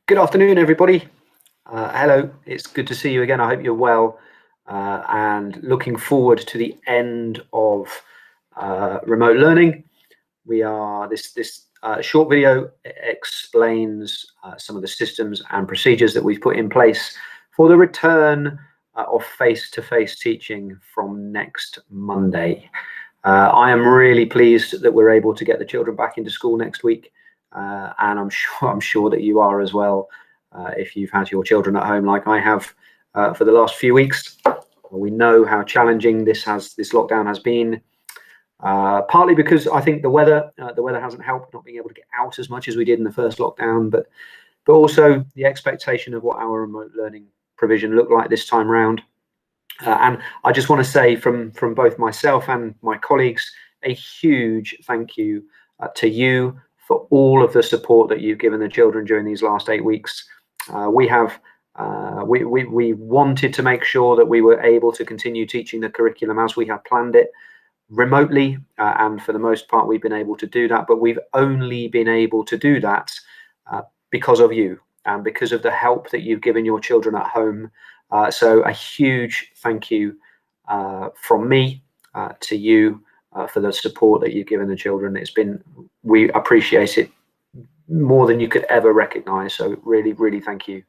Good afternoon, everybody. Hello, it's good to see you again. I hope you're well and looking forward to the end of remote learning. This short video explains some of the systems and procedures that we've put in place for the return of face-to-face teaching from next Monday. I am really pleased that we're able to get the children back into school next week. And I'm sure that you are as well, if you've had your children at home like I have for the last few weeks. We know how challenging this lockdown has been, partly because I think the weather hasn't helped, not being able to get out as much as we did in the first lockdown, but also the expectation of what our remote learning provision looked like this time round. And I just want to say from both myself and my colleagues, a huge thank you to you for all of the support that you've given the children during these last 8 weeks. We wanted to make sure that we were able to continue teaching the curriculum as we had planned it remotely, and for the most part we've been able to do that, but we've only been able to do that because of you and because of the help that you've given your children at home. So a huge thank you from me to you for the support that you've given the children. We appreciate it more than you could ever recognize. So really, really thank you.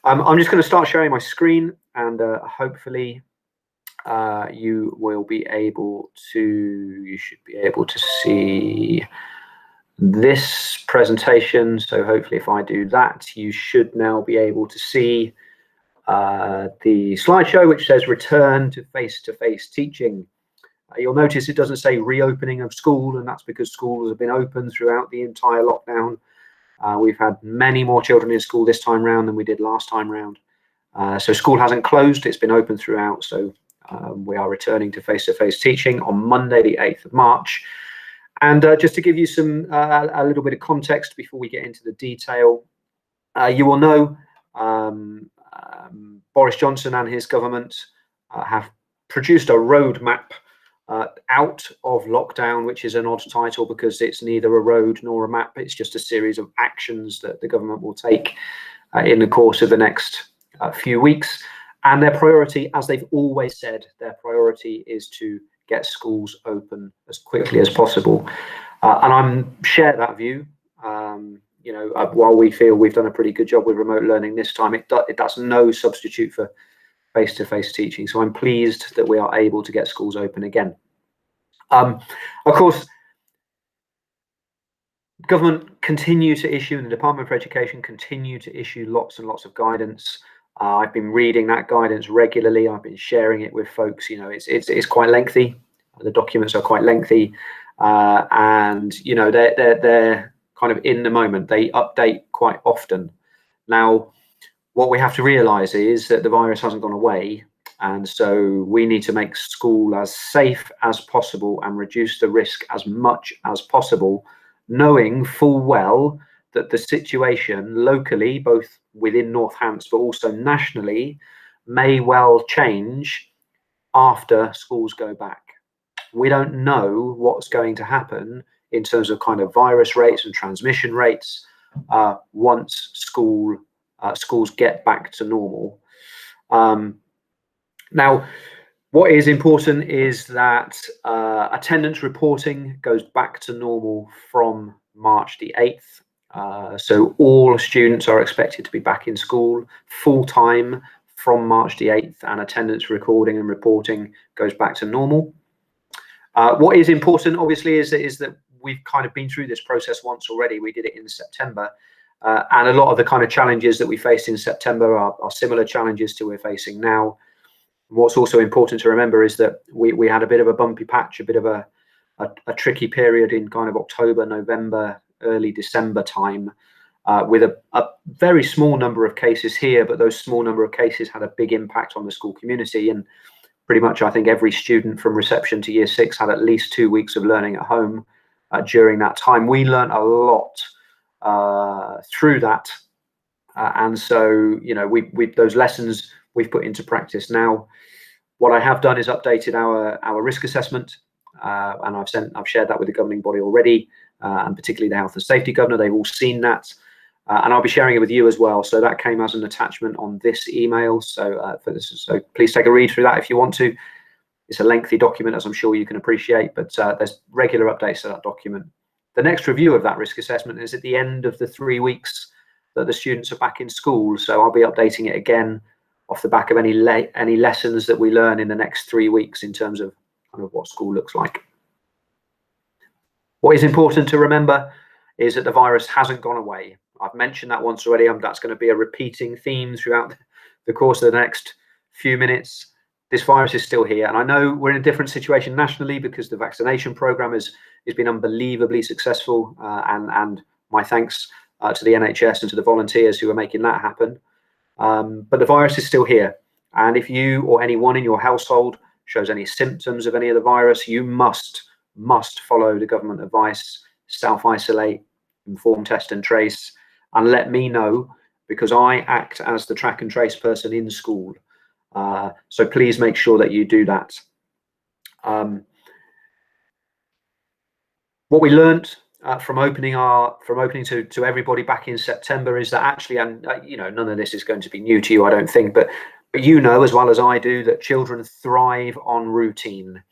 I'm just going to start sharing my screen, and hopefully you should be able to see this presentation. So hopefully if I do that, you should now be able to see the slideshow, which says return to face-to-face teaching. You'll notice it doesn't say reopening of school, and that's because schools have been open throughout the entire lockdown. We've had many more children in school this time round than we did last time round. So school hasn't closed, it's been open throughout. So we are returning to face-to-face teaching on Monday, the 8th of March. And just to give you a little bit of context before we get into the detail, you will know Boris Johnson and his government have produced a roadmap out of lockdown, which is an odd title because it's neither a road nor a map. It's just a series of actions that the government will take in the course of the next few weeks. And their priority, as they've always said, their priority is to get schools open as quickly as possible. And I share that view. While we feel we've done a pretty good job with remote learning this time, that's no substitute for face-to-face teaching. So I'm pleased that we are able to get schools open again. Of course, government continue to issue, and the Department for Education continue to issue lots and lots of guidance. I've been reading that guidance regularly. I've been sharing it with folks. It's quite lengthy. The documents are quite lengthy, and they're kind of in the moment. They update quite often. Now, what we have to realize is that the virus hasn't gone away, and so we need to make school as safe as possible and reduce the risk as much as possible, knowing full well that the situation locally, both within Northants but also nationally, may well change after schools go back. We don't know what's going to happen in terms of kind of virus rates and transmission rates once schools get back to normal. Now, what is important is that attendance reporting goes back to normal from March the 8th. So all students are expected to be back in school full-time from March the 8th, and attendance recording and reporting goes back to normal. What is important, obviously, is that we've kind of been through this process once already. We did it in September. And a lot of the kind of challenges that we faced in September are similar challenges to we're facing now. What's also important to remember is that we had a bit of a bumpy patch, a bit of a tricky period in kind of October, November, early December time, with a very small number of cases here, but those small number of cases had a big impact on the school community. And pretty much, I think every student from reception to year 6 had at least 2 weeks of learning at home during that time. We learned a lot through that, and so those lessons we've put into practice now. What I have done is updated our risk assessment, and I've shared that with the governing body already, and particularly the Health and Safety Governor. They've all seen that, and I'll be sharing it with you as well. So that came as an attachment on this email. So so please take a read through that if you want to. It's a lengthy document, as I'm sure you can appreciate, but there's regular updates to that document. The next review of that risk assessment is at the end of the 3 weeks that the students are back in school. So I'll be updating it again off the back of any lessons that we learn in the next 3 weeks in terms of kind of what school looks like. What is important to remember is that the virus hasn't gone away. I've mentioned that once already. That's going to be a repeating theme throughout the course of the next few minutes. This virus is still here, and I know we're in a different situation nationally because the vaccination program has been unbelievably successful, and my thanks to the NHS and to the volunteers who are making that happen. But the virus is still here, and if you or anyone in your household shows any symptoms of any of the virus, you must follow the government advice, self-isolate, inform, test and trace, and let me know, because I act as the track and trace person in school. So please make sure that you do that. What we learned from opening to everybody back in September is that actually, and you know, none of this is going to be new to you, I don't think, but you know as well as I do that children thrive on routine.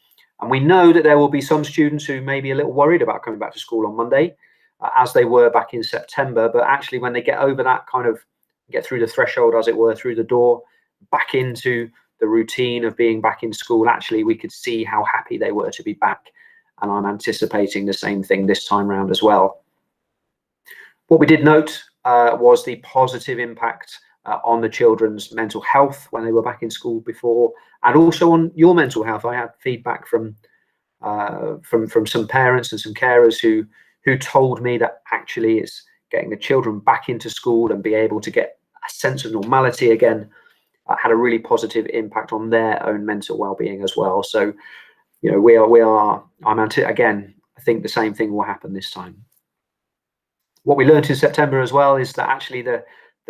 And we know that there will be some students who may be a little worried about coming back to school on Monday, as they were back in September. But actually, when they get over that kind of, get through the threshold, as it were, through the door, back into the routine of being back in school, actually, we could see how happy they were to be back. And I'm anticipating the same thing this time round as well. What we did note was the positive impact on the children's mental health when they were back in school before, and also on your mental health. I had feedback from some parents and some carers who told me that actually it's getting the children back into school and be able to get a sense of normality again had a really positive impact on their own mental well-being as well. So, you know, again, I think the same thing will happen this time. What we learned in September as well is that actually the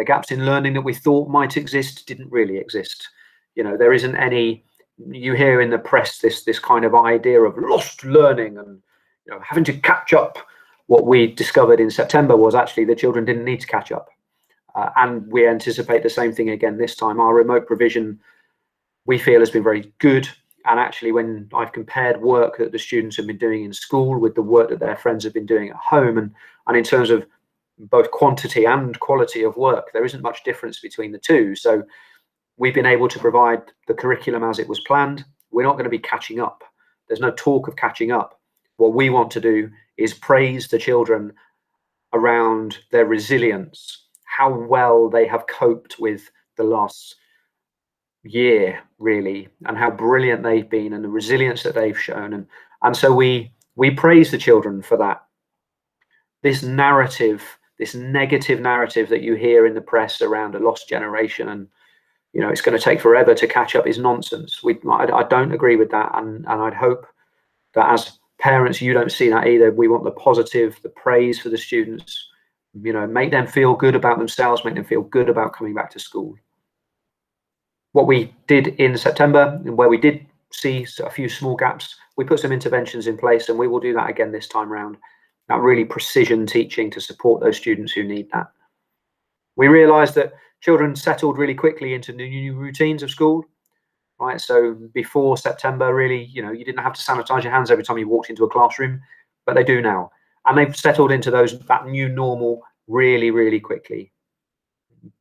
gaps in learning that we thought might exist didn't really exist. You know, there isn't any, you hear in the press this kind of idea of lost learning and, you know, having to catch up. What we discovered in September was actually the children didn't need to catch up. And we anticipate the same thing again this time. Our remote provision, we feel, has been very good. And actually, when I've compared work that the students have been doing in school with the work that their friends have been doing at home, and in terms of both quantity and quality of work, there isn't much difference between the two. So we've been able to provide the curriculum as it was planned. We're not going to be catching up. There's no talk of catching up. What we want to do is praise the children around their resilience, how well they have coped with the last year, really, and how brilliant they've been and the resilience that they've shown. And so we praise the children for that. This narrative, this negative narrative that you hear in the press around a lost generation and, you know, it's going to take forever to catch up is nonsense. I don't agree with that, and I'd hope that as parents you don't see that either. We want the positive, the praise for the students, you know, make them feel good about themselves, make them feel good about coming back to school. What we did in September, and where we did see a few small gaps, we put some interventions in place, and we will do that again this time round. That really precision teaching to support those students who need that. We realized that children settled really quickly into the new routines of school, right? So before September, really, you know, you didn't have to sanitize your hands every time you walked into a classroom, but they do now. And they've settled into that new normal really, really quickly.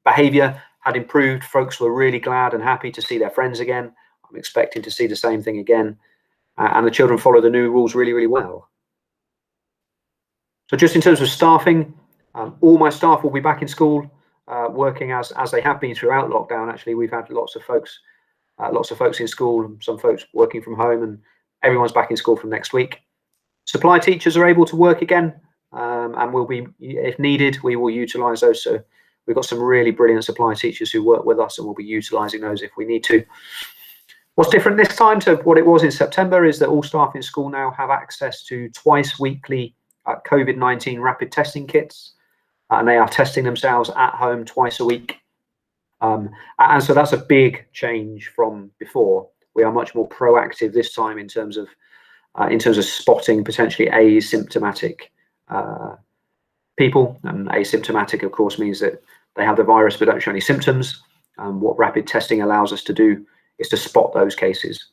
Behavior had improved. Folks were really glad and happy to see their friends again. I'm expecting to see the same thing again. And the children follow the new rules really, really well. So just in terms of staffing, all my staff will be back in school, working as they have been throughout lockdown. Actually, we've had lots of folks in school, some folks working from home, and everyone's back in school from next week. Supply teachers are able to work again, and will be, if needed, we will utilize those. So we've got some really brilliant supply teachers who work with us, and we'll be utilizing those if we need to. What's different this time to what it was in September is that all staff in school now have access to twice weekly COVID-19 rapid testing kits, and they are testing themselves at home twice a week. And so that's a big change from before. We are much more proactive this time in terms of spotting potentially asymptomatic people, and asymptomatic, of course, means that they have the virus but don't show any symptoms. What rapid testing allows us to do is to spot those cases.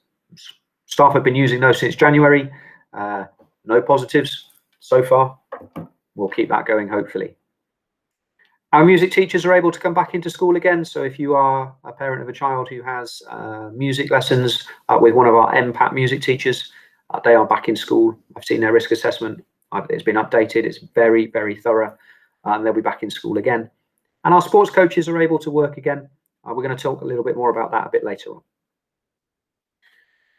Staff have been using those since January. No positives so far. We'll keep that going, hopefully. Our music teachers are able to come back into school again. So if you are a parent of a child who has music lessons with one of our MPAT music teachers, they are back in school. I've seen their risk assessment. It's been updated. It's very, very thorough. And they'll be back in school again. And our sports coaches are able to work again. We're going to talk a little bit more about that a bit later on.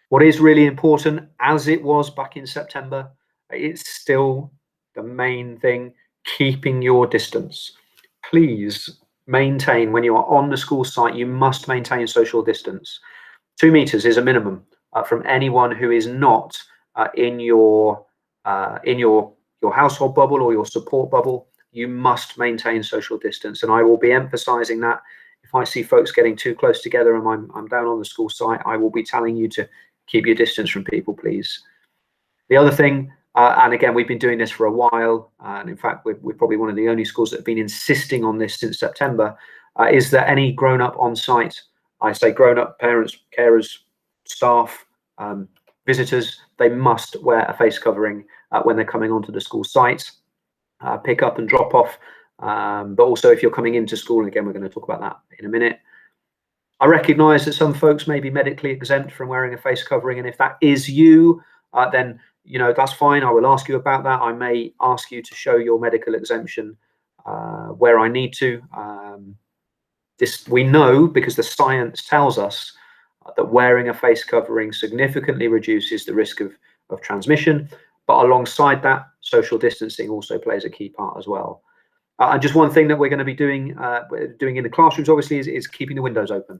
What is really important, as it was back in September, it's still the main thing, keeping your distance. Please maintain, when you are on the school site, you must maintain social distance. 2 meters is a minimum from anyone who is not in your household bubble or your support bubble. You must maintain social distance, and I will be emphasizing that. If I see folks getting too close together and I'm down on the school site, I will be telling you to keep your distance from people, please. The other thing, and again, we've been doing this for a while, and in fact, we're probably one of the only schools that have been insisting on this since September, is that any grown-up on site, I say grown-up, parents, carers, staff, visitors, they must wear a face covering when they're coming onto the school site, pick up and drop off, but also if you're coming into school, and again, we're going to talk about that in a minute. I recognise that some folks may be medically exempt from wearing a face covering, and if that is you, then that's fine. I will ask you about that. I may ask you to show your medical exemption where I need to. This we know because the science tells us that wearing a face covering significantly reduces the risk of transmission, but alongside that, social distancing also plays a key part as well. And just one thing that we're going to be doing in the classrooms, obviously, is keeping the windows open,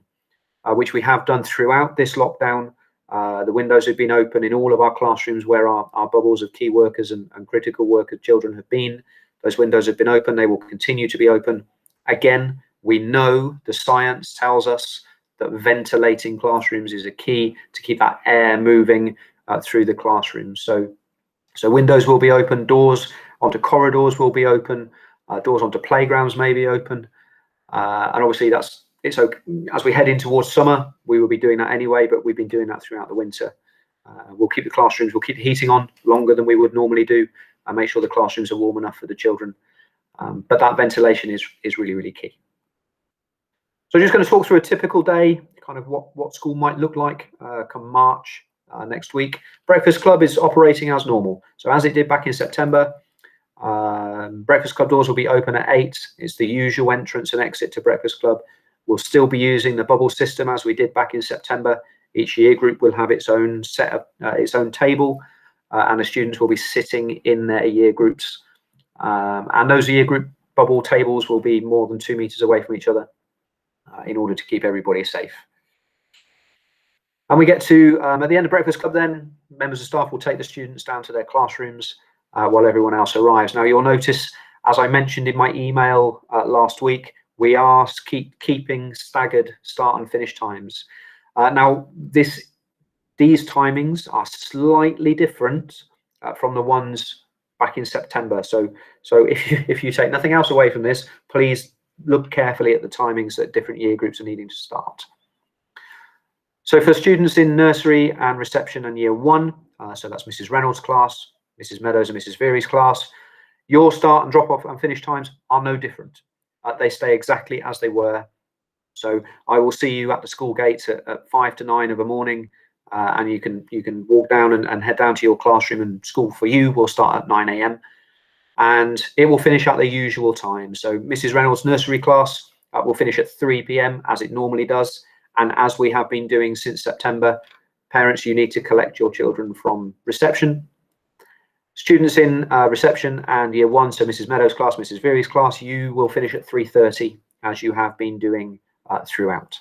which we have done throughout this lockdown. The windows have been open in all of our classrooms where our bubbles of key workers and critical worker children have been. Those windows have been open. They will continue to be open. Again, we know the science tells us that ventilating classrooms is a key to keep that air moving through the classroom. So windows will be open, doors onto corridors will be open, doors onto playgrounds may be open, and obviously it's okay. As we head in towards summer, we will be doing that anyway, but we've been doing that throughout the winter. We'll keep the classrooms, we'll keep the heating on longer than we would normally do, and make sure the classrooms are warm enough for the children. But that ventilation is really, really key. So I'm just going to talk through a typical day, kind of what school might look like come March next week. Breakfast Club is operating as normal. So as it did back in September, Breakfast Club doors will be open at 8. It's the usual entrance and exit to Breakfast Club. We'll still be using the bubble system as we did back in September. Each year group will have its own set of its own table, and the students will be sitting in their year groups. And those year group bubble tables will be more than 2 meters away from each other in order to keep everybody safe. And we get to, at the end of Breakfast Club then, members of staff will take the students down to their classrooms while everyone else arrives. Now you'll notice, as I mentioned in my email last week, we are keeping staggered start and finish times. Now these timings are slightly different from the ones back in September. So if you take nothing else away from this, please look carefully at the timings that different year groups are needing to start. So for students in nursery and reception and year 1, so that's Mrs. Reynolds' class, Mrs. Meadows and Mrs. Veery's class, your start and drop off and finish times are no different. They stay exactly as they were. So I will see you at the school gates at 5 to 9 of the morning, and you can walk down and head down to your classroom, and school for you will start at 9 a.m. and it will finish at the usual time. So Mrs. Reynolds' nursery class will finish at 3 p.m. as it normally does, and as we have been doing since September, parents, you need to collect your children from reception. Students in reception and year 1, so Mrs. Meadows' class, Mrs. Veery's class, you will finish at 3:30 as you have been doing throughout.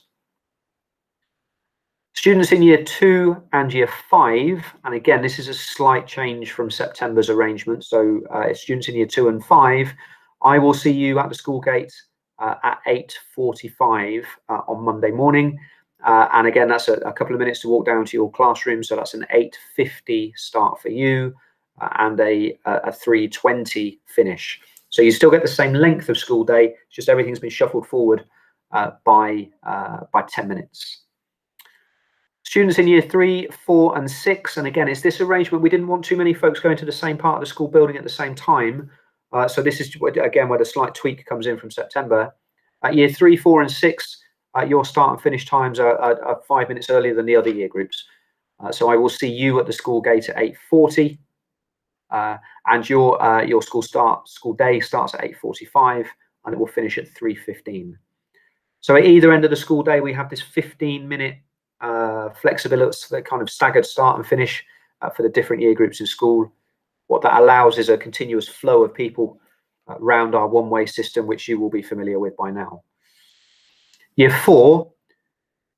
Students in year 2 and year 5, and again, this is a slight change from September's arrangement. So students in year 2 and 5, I will see you at the school gate at 8:45 on Monday morning. And again, that's a couple of minutes to walk down to your classroom. So that's an 8:50 start for you and a 3:20 finish. So you still get the same length of school day, just everything's been shuffled forward by 10 minutes. Students in year 3, 4 and 6, and again, it's this arrangement. We didn't want too many folks going to the same part of the school building at the same time. So this is, again, where the slight tweak comes in from September. At year 3, 4 and 6, your start and finish times are 5 minutes earlier than the other year groups. So I will see you at the school gate at 8:40, and your school day starts at 8:45, and it will finish at 3:15. So at either end of the school day, we have this 15-minute flexibility, that kind of staggered start and finish for the different year groups in school. What that allows is a continuous flow of people around our one-way system, which you will be familiar with by now. Year 4,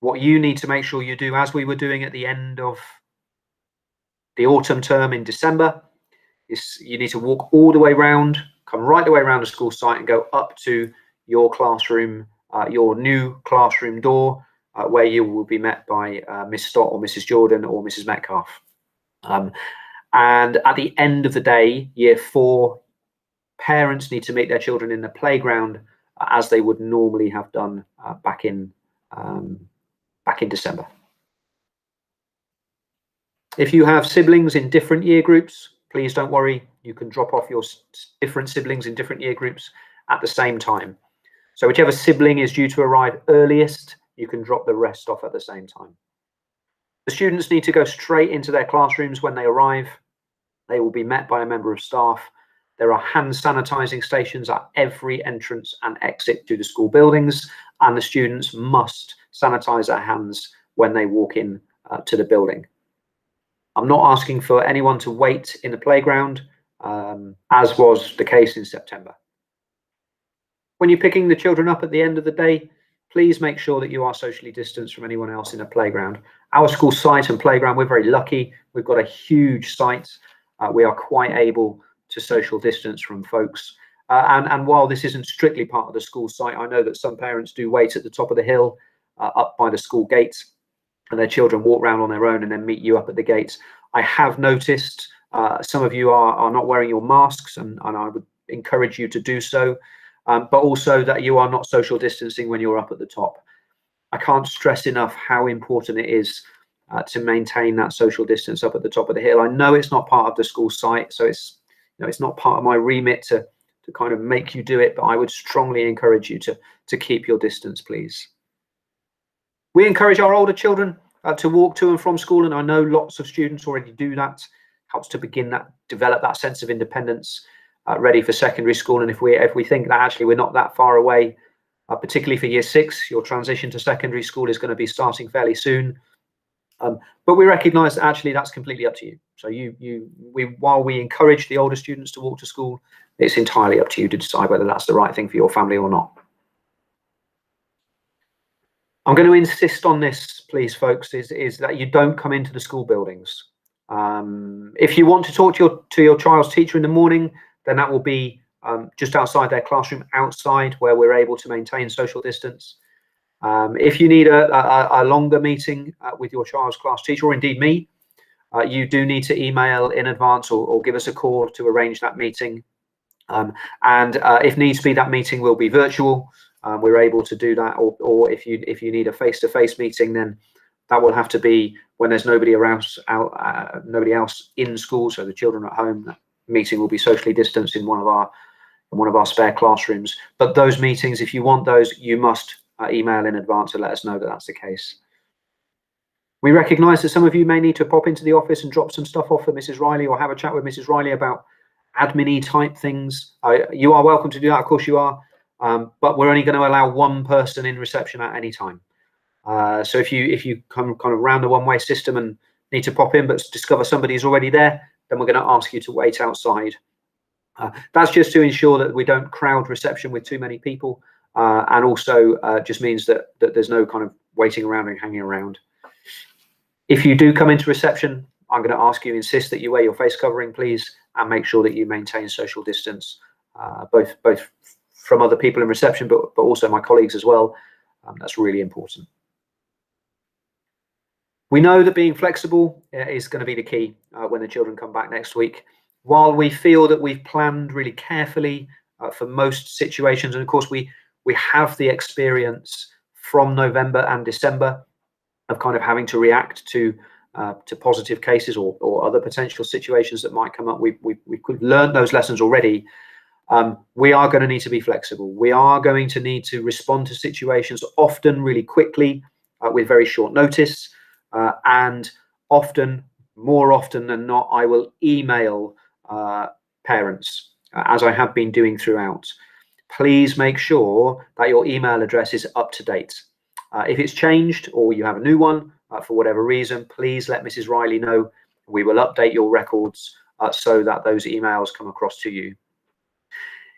what you need to make sure you do, as we were doing at the end of the autumn term in December, is you need to walk all the way round, come right the way around the school site and go up to your classroom, your new classroom door, where you will be met by Miss Stott or Mrs. Jordan or Mrs. Metcalf. And at the end of the day, year 4, parents need to meet their children in the playground as they would normally have done back in December. If you have siblings in different year groups, please don't worry. You can drop off your different siblings in different year groups at the same time. So whichever sibling is due to arrive earliest, you can drop the rest off at the same time. The students need to go straight into their classrooms when they arrive. They will be met by a member of staff. There are hand sanitizing stations at every entrance and exit to the school buildings, and the students must sanitize their hands when they walk in to the building. I'm not asking for anyone to wait in the playground, as was the case in September. When you're picking the children up at the end of the day, please make sure that you are socially distanced from anyone else in a playground. Our school site and playground, we're very lucky. We've got a huge site. We are quite able to social distance from folks. And while this isn't strictly part of the school site, I know that some parents do wait at the top of the hill up by the school gates, and their children walk around on their own and then meet you up at the gates. I have noticed some of you are not wearing your masks, and I would encourage you to do so, but also that you are not social distancing when you're up at the top. I can't stress enough how important it is to maintain that social distance up at the top of the hill. I know it's not part of the school site, so it's not part of my remit to kind of make you do it, but I would strongly encourage you to keep your distance, please. We encourage our older children to walk to and from school, and I know lots of students already do that. Helps to develop that sense of independence, ready for secondary school. And if we think that actually we're not that far away, particularly for year 6, your transition to secondary school is going to be starting fairly soon. But we recognise that actually that's completely up to you. So while we encourage the older students to walk to school, it's entirely up to you to decide whether that's the right thing for your family or not. I'm going to insist on this, please, folks, is that you don't come into the school buildings. If you want to talk to your child's teacher in the morning, then that will be just outside their classroom, outside where we're able to maintain social distance. If you need a longer meeting with your child's class teacher, or indeed me, you do need to email in advance or give us a call to arrange that meeting. And if needs be, that meeting will be virtual. We're able to do that, or if you need a face-to-face meeting, then that will have to be when there's nobody else in school, so the children are at home. That meeting will be socially distanced in one of our spare classrooms. But those meetings, if you want those, you must email in advance to let us know that that's the case. We recognise that some of you may need to pop into the office and drop some stuff off for Mrs. Riley, or have a chat with Mrs. Riley about admin-y type things. You are welcome to do that, of course you are, but we're only going to allow one person in reception at any time. So if you come kind of round the one-way system and need to pop in but discover somebody's already there, then we're going to ask you to wait outside. That's just to ensure that we don't crowd reception with too many people, and also just means that there's no kind of waiting around and hanging around. If you do come into reception, I'm going to ask you, insist that you wear your face covering, please, and make sure that you maintain social distance, both from other people in reception, but also my colleagues as well. That's really important. We know that being flexible is going to be the key when the children come back next week. While we feel that we've planned really carefully for most situations. And of course, we have the experience from November and December of kind of having to react to positive cases or other potential situations that might come up. We could learn those lessons already. We are going to need to be flexible. We are going to need to respond to situations often really quickly with very short notice, and often, more often than not, I will email parents, as I have been doing throughout. Please make sure that your email address is up to date. If it's changed or you have a new one for whatever reason, please let Mrs. Riley know. We will update your records so that those emails come across to you.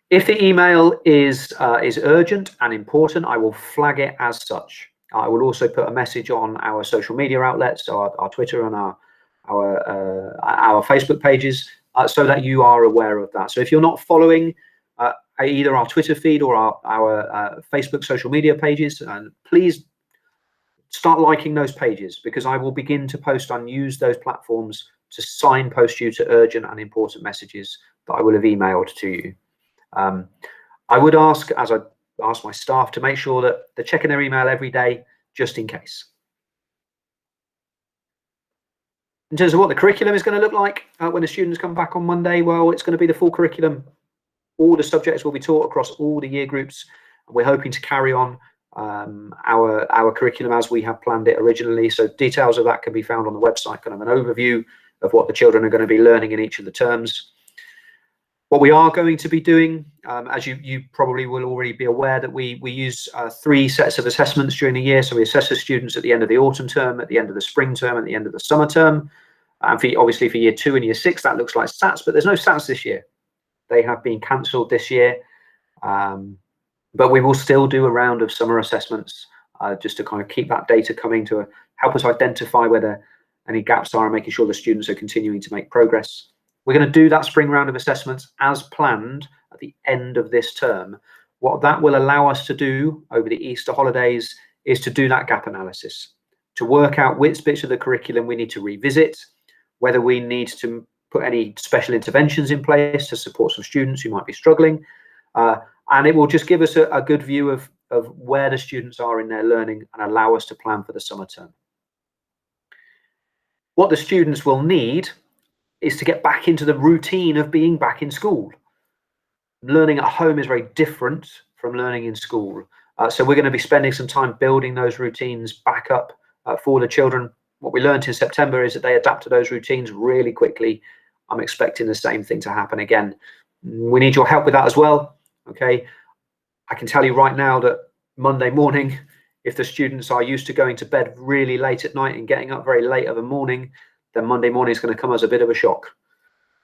If the email is urgent and important, I will flag it as such. I will also put a message on our social media outlets, so our Twitter and our Facebook pages, so that you are aware of that. So if you're not following either our Twitter feed or our Facebook social media pages, please start liking those pages, because I will begin to post and use those platforms to signpost you to urgent and important messages that I will have emailed to you. I would ask, as I ask my staff, to make sure that they're checking their email every day, just in case. In terms of what the curriculum is going to look like when the students come back on Monday, well, it's going to be the full curriculum. All the subjects will be taught across all the year groups. We're hoping to carry on our curriculum as we have planned it originally. So details of that can be found on the website, kind of an overview of what the children are going to be learning in each of the terms. What we are going to be doing, as you probably will already be aware, that we use 3 sets of assessments during the year. So we assess the students at the end of the autumn term, at the end of the spring term, at the end of the summer term. And obviously for year 2 and year 6, that looks like SATs, but there's no SATs this year. They have been cancelled this year. But we will still do a round of summer assessments just to kind of keep that data coming to help us identify whether any gaps are and making sure the students are continuing to make progress. We're going to do that spring round of assessments as planned at the end of this term. What that will allow us to do over the Easter holidays is to do that gap analysis, to work out which bits of the curriculum we need to revisit, whether we need to put any special interventions in place to support some students who might be struggling. And it will just give us a good view of where the students are in their learning and allow us to plan for the summer term. What the students will need is to get back into the routine of being back in school. Learning at home is very different from learning in school. So we're going to be spending some time building those routines back up for the children. What we learned in September is that they adapt to those routines really quickly. I'm expecting the same thing to happen again. We need your help with that as well. Okay, I can tell you right now that Monday morning, if the students are used to going to bed really late at night and getting up very late of a morning, then Monday morning is going to come as a bit of a shock.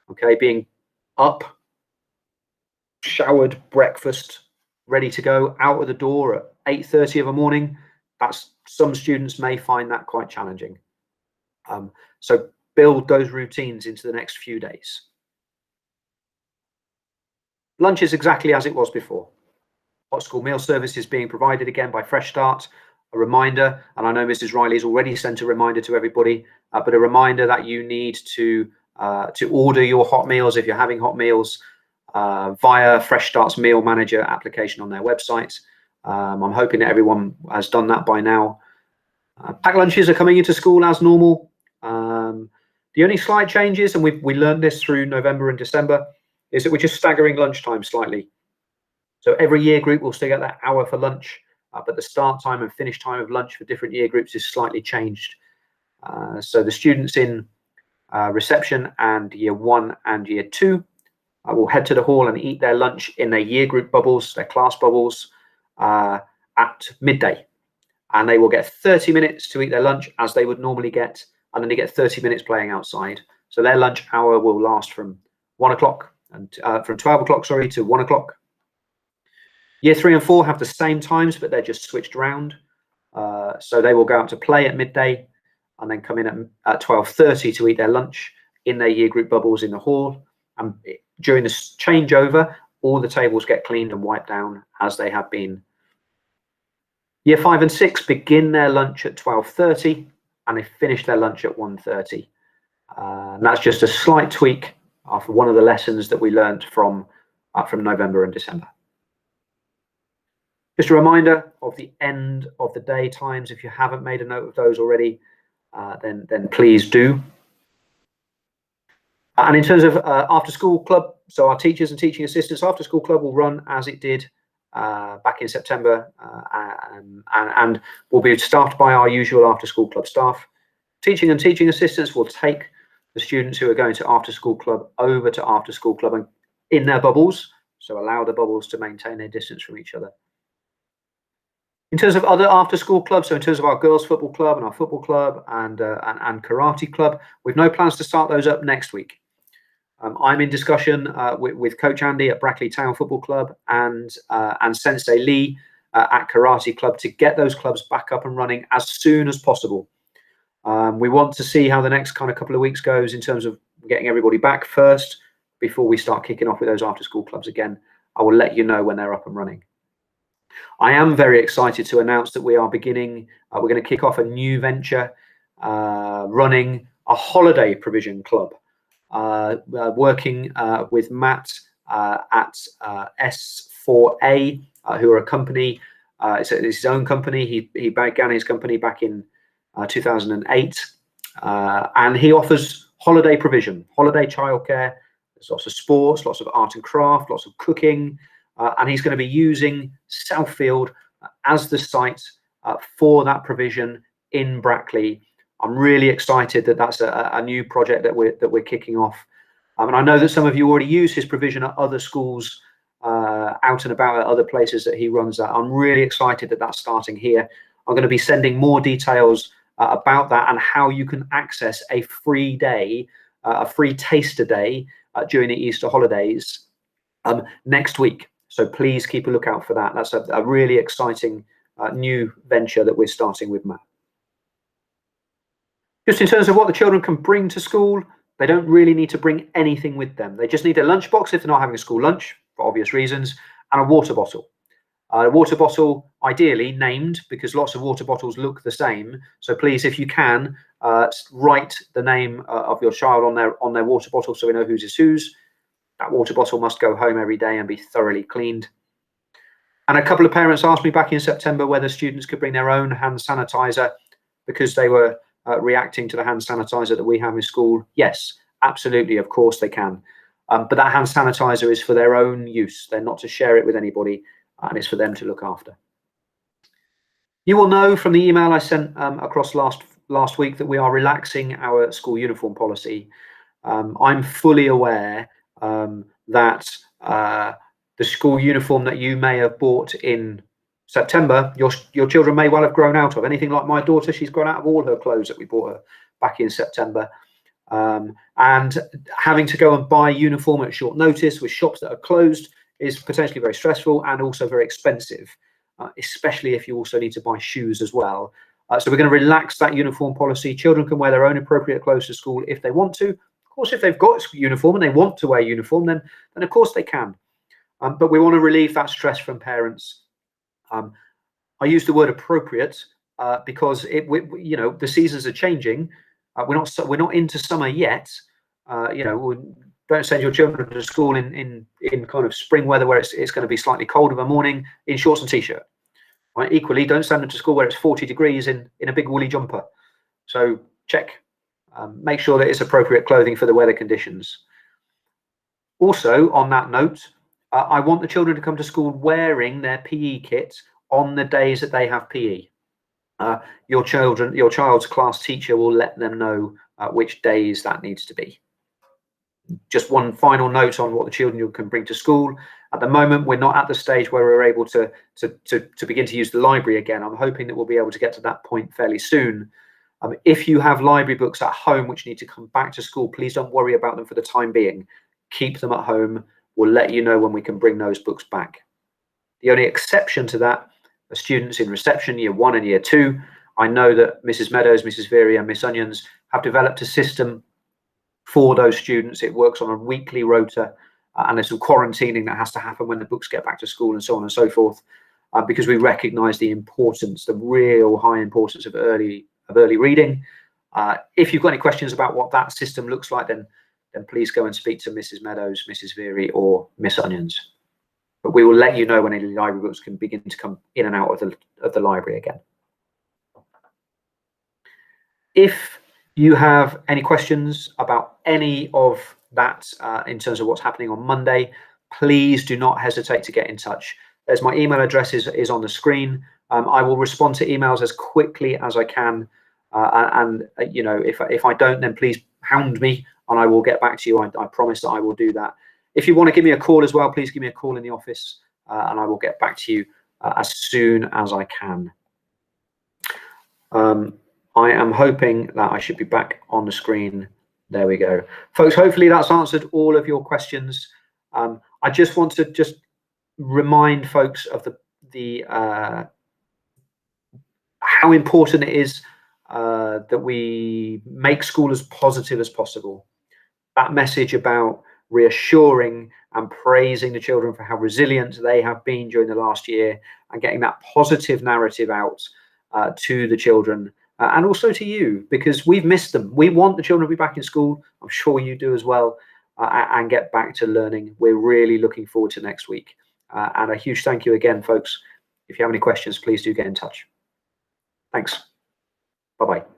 Okay, being up, showered, breakfast, ready to go, out of the door at 8:30 of a morning, some students may find that quite challenging. So build those routines into the next few days. Lunch is exactly as it was before. Hot school meal service is being provided again by Fresh Start. A reminder, and I know Mrs. Riley's already sent a reminder to everybody, but a reminder that you need to order your hot meals if you're having hot meals via Fresh Start's Meal Manager application on their website. I'm hoping that everyone has done that by now. Packed lunches are coming into school as normal. The only slight changes, and we learned this through November and December, is that we're just staggering lunchtime slightly. So every year group will still get that hour for lunch, but the start time and finish time of lunch for different year groups is slightly changed. So the students in reception and year 1 and year 2 will head to the hall and eat their lunch in their year group bubbles, their class bubbles, at midday. And they will get 30 minutes to eat their lunch as they would normally get, and then they get 30 minutes playing outside. So their lunch hour will last from 1 o'clock and from 12 o'clock, sorry, to 1 o'clock. Year 3 and 4 have the same times, but they're just switched around. So they will go out to play at midday and then come in at 12:30 to eat their lunch in their year group bubbles in the hall. And during this changeover, all the tables get cleaned and wiped down as they have been. Year 5 and 6 begin their lunch at 12:30 and they finish their lunch at 1:30. And that's just a slight tweak after one of the lessons that we learned from from November and December. Just a reminder of the end of the day times. If you haven't made a note of those already, then please do. And in terms of after school club, so our teachers and teaching assistants after school club will run as it did back in September, and will be staffed by our usual after school club staff. Teaching and teaching assistants will take the students who are going to after school club over to after school club and in their bubbles, so allow the bubbles to maintain their distance from each other. In terms of other after school clubs, so in terms of our girls football club and our football club and karate club, we've no plans to start those up next week. I'm in discussion with Coach Andy at Brackley Town Football Club and Sensei Lee at Karate Club to get those clubs back up and running as soon as possible. We want to see how the next kind of couple of weeks goes in terms of getting everybody back first before we start kicking off with those after school clubs again. I will let you know when they're up and running. I am very excited to announce that we are beginning, we're going to kick off a new venture, running a holiday provision club, working with Matt at S4A, who are a company, it's his own company. He began his company back in 2008, and he offers holiday provision, holiday childcare. There's lots of sports, lots of art and craft, lots of cooking, and he's going to be using Southfield as the site for that provision in Brackley. I'm really excited that that's a new project that we're kicking off, and I know that some of you already use his provision at other schools, out and about at other places that he runs at. I'm really excited that that's starting here. I'm going to be sending more details about that and how you can access a free day, a free taster day during the Easter holidays next week. So please keep a lookout for that. That's a really exciting new venture that we're starting with Matt. Just in terms of what the children can bring to school, they don't really need to bring anything with them. They just need a lunchbox if they're not having a school lunch, for obvious reasons, and a water bottle. A water bottle, ideally named, because lots of water bottles look the same. So please, if you can, write the name of your child on their water bottle so we know whose is whose. That water bottle must go home every day and be thoroughly cleaned. And a couple of parents asked me back in September whether students could bring their own hand sanitizer because they were reacting to the hand sanitizer that we have in school. Yes, absolutely, of course they can. But that hand sanitizer is for their own use. They're not to share it with anybody, and it's for them to look after. You will know from the email I sent across last week that we are relaxing our school uniform policy. I'm fully aware that the school uniform that you may have bought in September, your children may well have grown out of. Anything like my daughter, she's grown out of all her clothes that we bought her back in September. And having to go and buy uniform at short notice with shops that are closed is potentially very stressful and also very expensive, especially if you also need to buy shoes as well. So we're going to relax that uniform policy. Children can wear their own appropriate clothes to school if they want to. Of course, if they've got a uniform and they want to wear uniform, then of course they can. But we want to relieve that stress from parents. I use the word appropriate because the seasons are changing. We're not into summer yet. Don't send your children to school in kind of spring weather where it's going to be slightly cold of a morning in shorts and t-shirt. Right? Equally, don't send them to school where it's 40 degrees in a big woolly jumper. So check. Make sure that it's appropriate clothing for the weather conditions. Also, on that note, I want the children to come to school wearing their PE kit on the days that they have PE. Your child's class teacher will let them know which days that needs to be. Just one final note on what the children can bring to school. At the moment, we're not at the stage where we're able to begin to use the library again. I'm hoping that we'll be able to get to that point fairly soon. If you have library books at home which need to come back to school, please don't worry about them for the time being. Keep them at home. We'll let you know when we can bring those books back. The only exception to that are students in reception year 1 and year 2. I know that Mrs. Meadows, Mrs. Veery and Miss Onions have developed a system for those students. It works on a weekly rota, and there's some quarantining that has to happen when the books get back to school and so on and so forth, because we recognise the importance, the real high importance of early reading. If you've got any questions about what that system looks like, then then please go and speak to Mrs. Meadows, Mrs. Veery, or Miss Onions. But we will let you know when any library books can begin to come in and out of the library again. If you have any questions about any of that in terms of what's happening on Monday, please do not hesitate to get in touch. There's my email address is on the screen. I will respond to emails as quickly as I can. And you know, if I don't, then please hound me and I will get back to you. I promise that I will do that. If you want to give me a call as well, please give me a call in the office and I will get back to you as soon as I can. I am hoping that I should be back on the screen. There we go. Folks, hopefully that's answered all of your questions. I just want to remind folks of how important it is that we make school as positive as possible. That message about reassuring and praising the children for how resilient they have been during the last year and getting that positive narrative out to the children and also to you, because we've missed them. We want the children to be back in school. I'm sure you do as well, and get back to learning. We're really looking forward to next week. And a huge thank you again, folks. If you have any questions, please do get in touch. Thanks. Bye-bye.